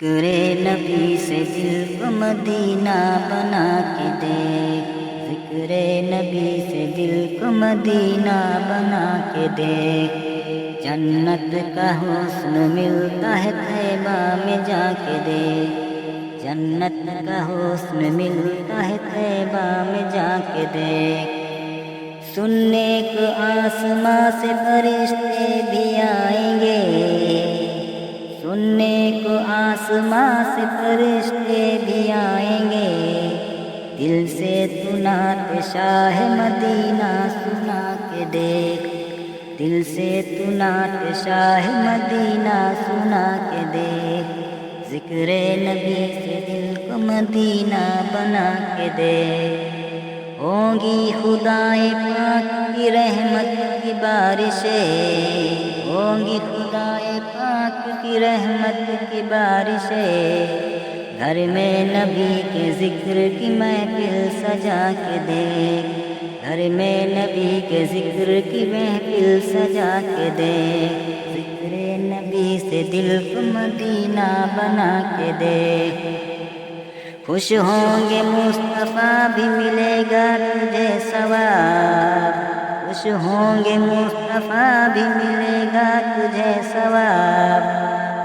ذکر نبی سے دل کو مدینہ بنا کے دیکھ، ذکر نبی سے دل کو مدینہ بنا کے دیکھ، جنت کا حسن ملتا ہے طیبہ میں جا کے دیکھ، جنت کا حسن ملتا ہے طیبہ میں جا کے دیکھ، سننے کو آسماں سے فرشتے بھی آئیں گے، سننے کو آسماں سے فرشتے بھی آئیں گے، دل سے تو نعت شاہ مدینہ سنا کے دیکھ، دل سے تو نعت شاہ مدینہ سنا کے دیکھ، ذکر نبی سے دل کو مدینہ بنا کے دیکھ، ہوں گی خدائے پاک کی رحمت کی بارشیں، ہوں گی خدائے پاک کی رحمت کی بارشیں، گھر میں نبی کے ذکر کی محفل سجا کے دیکھ، گھر میں نبی کے ذکر کی محفل سجا کے دیکھ، ذکر نبی سے دل کو مدینہ بنا کے دیکھ، خوش ہوں گے مصطفیٰ بھی ملے گا تجھے ثواب، خوش ہوں گے مصطفیٰ بھی ملے گا تجھے ثواب،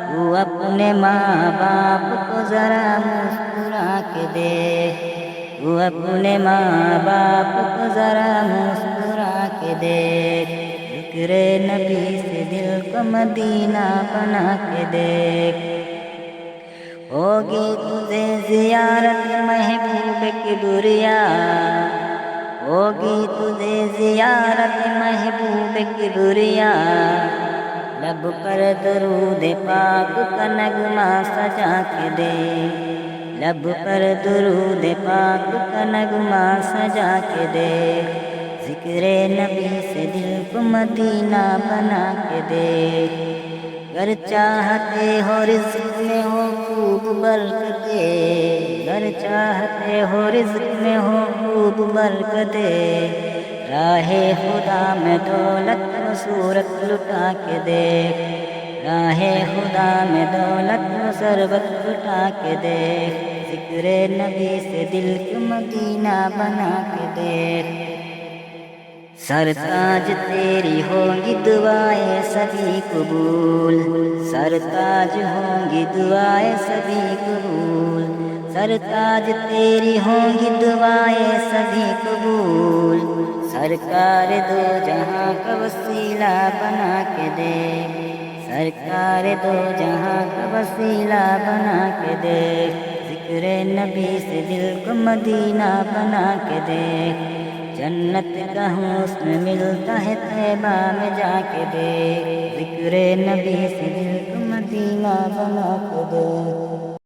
تو اپنے ماں باپ کو ذرا مسکرا کے دیکھ، تو اپنے ماں باپ کو ذرا مسکرا کے دیکھ، ذکر نبی سے دل کو مدینہ بنا کے دیکھ، ہوگی تجھے زیارت محبوب کبریا، ہوگی تجھے زیارت محبوب کبریا، لب پر درود پاک کا نغمہ سجا کے دے، لب پر درود پاک کا نغمہ سجا کے دے، ذکر نبی سے دل کو مدینہ بنا کے دے، گر چاہتے ہو رزق میں ہو خوب برکتیں، گر چاہتے ہو رزق میں ہو خوب برکتیں، راہ خدا میں دولت و صورت لٹا کے دیکھ، راہ خدا میں دولت و ثروت لٹا کے دیکھ، ذکر نبی سے دل کو مدینہ بنا کے دیکھ، سرتاج تیری ہوں گی دعائیں سبھی قبول، سرتاج ہوں گی دعائیں سبھی قبول، سرتاج تیری ہوں گی دعائیں سبھی قبول، سرکار دو جہاں کا وسیلہ بنا کے دے، سرکار دو جہاں کا وسیلہ بنا کے دے، ذکر نبی سے دل کو مدینہ بنا کے دے، جنت کا حسن ملتا ہے طیبہ میں جا کے دیکھ، ذکر نبی سے دل کو مدینہ بنا کے دیکھ۔